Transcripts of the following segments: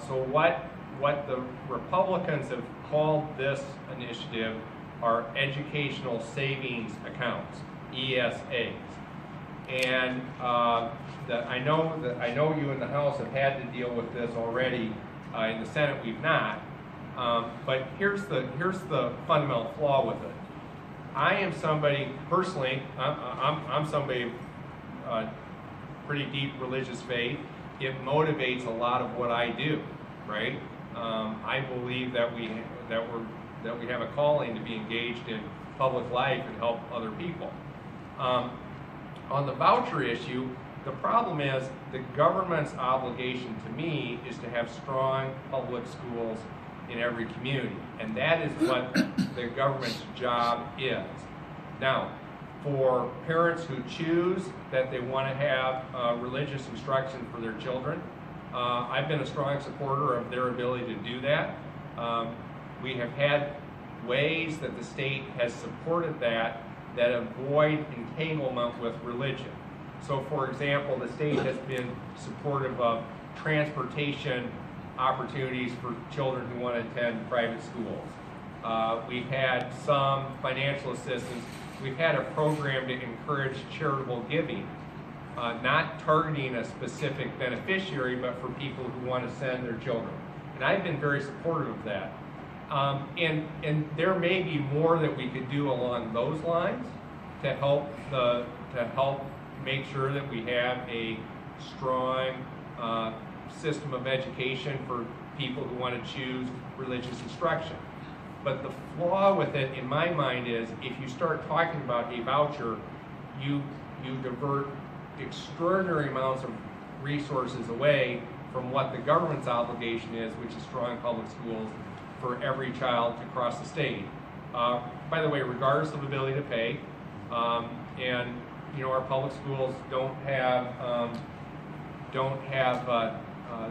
So what the Republicans have called this initiative are educational savings accounts, ESAs. And I know you in the House have had to deal with this already. In the Senate, we've not. But here's the fundamental flaw with it. I am somebody personally. I'm somebody pretty deep religious faith. It motivates a lot of what I do, right? I believe that we have a calling to be engaged in public life and help other people. On the voucher issue, the problem is the government's obligation to me is to have strong public schools in every community, and that is what the government's job is. Now, for parents who choose that they want to have religious instruction for their children, I've been a strong supporter of their ability to do that. We have had ways that the state has supported that avoid entanglement with religion. So, for example, the state has been supportive of transportation opportunities for children who want to attend private schools. We've had some financial assistance. We've had a program to encourage charitable giving, not targeting a specific beneficiary, but for people who want to send their children. And I've been very supportive of that. And there may be more that we could do along those lines to help make sure that we have a strong system of education for people who want to choose religious instruction. But the flaw with it, in my mind, is if you start talking about a voucher, you divert extraordinary amounts of resources away from what the government's obligation is, which is strong public schools for every child across the state. By the way, regardless of ability to pay, and our public schools don't have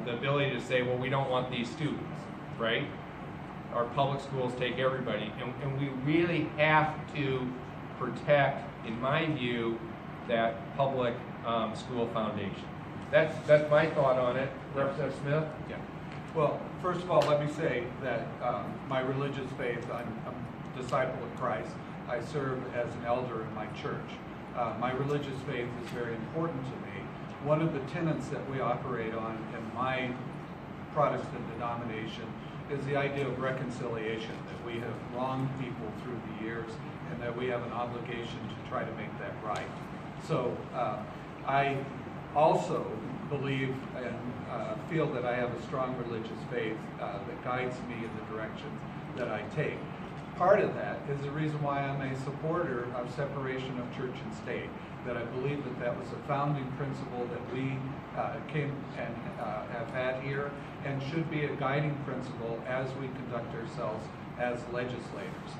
the ability to say, well, we don't want these students, right? Our public schools take everybody, and we really have to protect, in my view, that public school foundation. That's my thought on it. Representative Smith? Yeah. Well, first of all, let me say that my religious faith, I'm a disciple of Christ. I serve as an elder in my church. My religious faith is very important to me. One of the tenets that we operate on in my Protestant denomination is the idea of reconciliation, that we have wronged people through the years and that we have an obligation to try to make that right. So I also believe and feel that I have a strong religious faith that guides me in the directions that I take. Part of that is the reason why I'm a supporter of separation of church and state, that I believe that that was a founding principle that we came and have had here and should be a guiding principle as we conduct ourselves as legislators.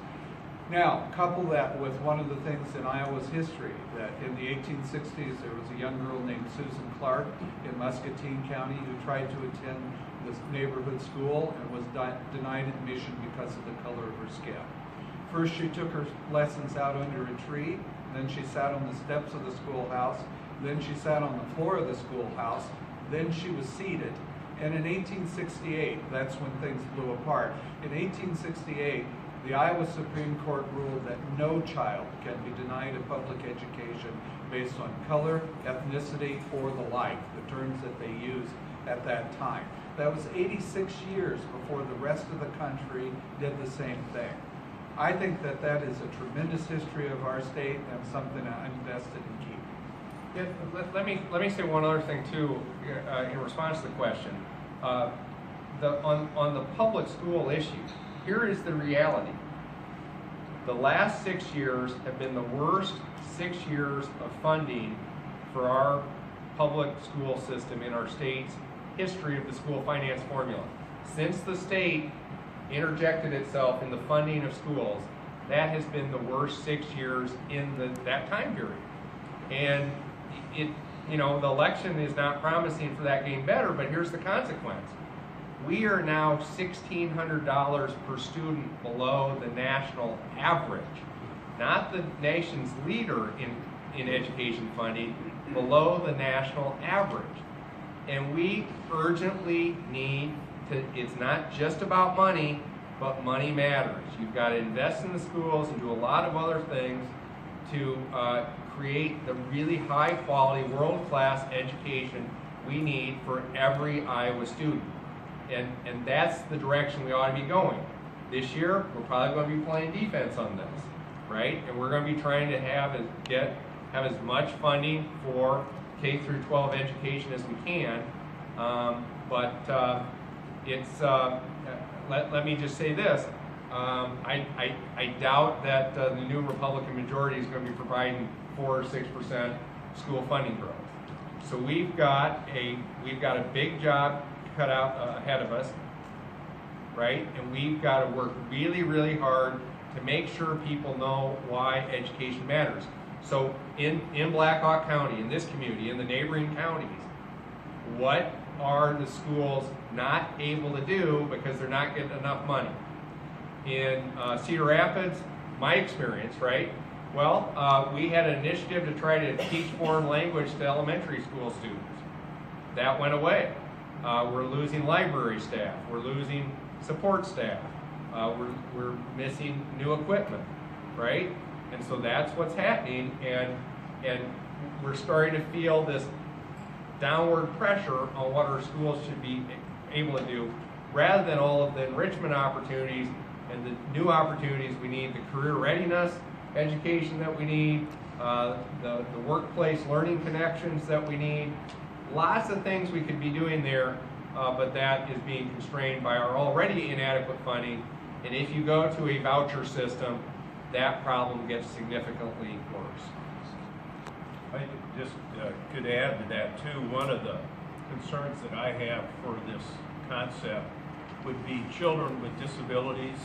Now, couple that with one of the things in Iowa's history, that in the 1860s there was a young girl named Susan Clark in Muscatine County who tried to attend this neighborhood school and was denied admission because of the color of her skin. First she took her lessons out under a tree, then she sat on the steps of the schoolhouse, then she sat on the floor of the schoolhouse, then she was seated. And in 1868, that's when things blew apart. In 1868, the Iowa Supreme Court ruled that no child can be denied a public education based on color, ethnicity, or the like, the terms that they used at that time. That was 86 years before the rest of the country did the same thing. I think that that is a tremendous history of our state and something I'm vested in keeping. Yeah, let me say one other thing too in response to the question. On the public school issue, here is the reality. The last 6 years have been the worst 6 years of funding for our public school system in our state's history of the school finance formula. Since the state interjected itself in the funding of schools, that has been the worst 6 years in that time period. And the election is not promising for that getting better, but here's the consequence. We are now $1,600 per student below the national average, not the nation's leader in education funding, below the national average. And we urgently need to, it's not just about money, but money matters. You've got to invest in the schools and do a lot of other things to create the really high quality, world-class education we need for every Iowa student. And that's the direction we ought to be going. This year, we're probably going to be playing defense on this, right? And we're going to be trying to have as much funding for K through 12 education as we can. Let me just say this. I doubt that the new Republican majority is going to be providing 4 or 6% school funding growth. So we've got a big job cut out ahead of us, right? And we've got to work really, really hard to make sure people know why education matters. So in Black Hawk County, in this community, in the neighboring counties, what are the schools not able to do because they're not getting enough money? In Cedar Rapids, my experience, right? Well, we had an initiative to try to teach foreign language to elementary school students. That went away. We're losing library staff. We're losing support staff. We're missing new equipment, right? And so that's what's happening, and we're starting to feel this downward pressure on what our schools should be able to do, rather than all of the enrichment opportunities and the new opportunities we need, the career readiness education that we need, the workplace learning connections that we need. Lots of things we could be doing there, but that is being constrained by our already inadequate funding. And if you go to a voucher system, that problem gets significantly worse. I just could add to that too. One of the concerns that I have for this concept would be children with disabilities.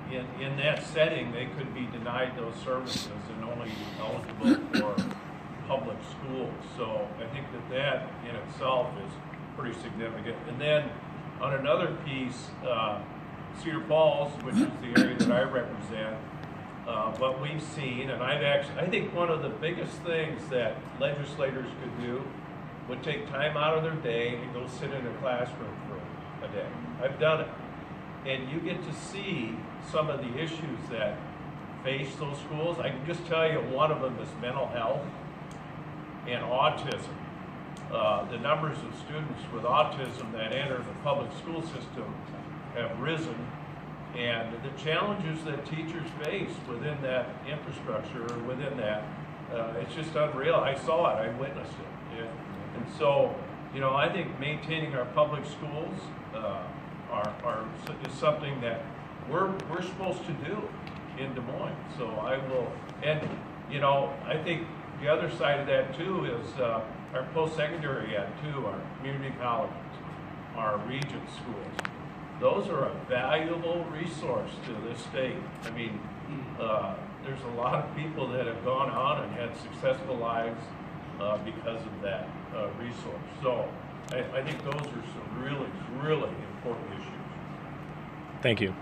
In that setting, they could be denied those services and only eligible for public schools. So I think that in itself is pretty significant. And then on another piece, Cedar Falls, which is the area that I represent, what we've seen, and I think one of the biggest things that legislators could do would take time out of their day and go sit in a classroom for a day. I've done it. And you get to see some of the issues that face those schools. I can just tell you one of them is mental health and autism. The numbers of students with autism that enter the public school system have risen, and the challenges that teachers face within that infrastructure, within that, it's just unreal. I saw it, I witnessed it. And so, I think maintaining our public schools is something that we're supposed to do in Des Moines. So I will, and I think the other side of that too is our post-secondary ed too, our community colleges, our regent schools. Those are a valuable resource to this state. I mean, there's a lot of people that have gone on and had successful lives because of that resource. So I think those are some really, really important issues. Thank you.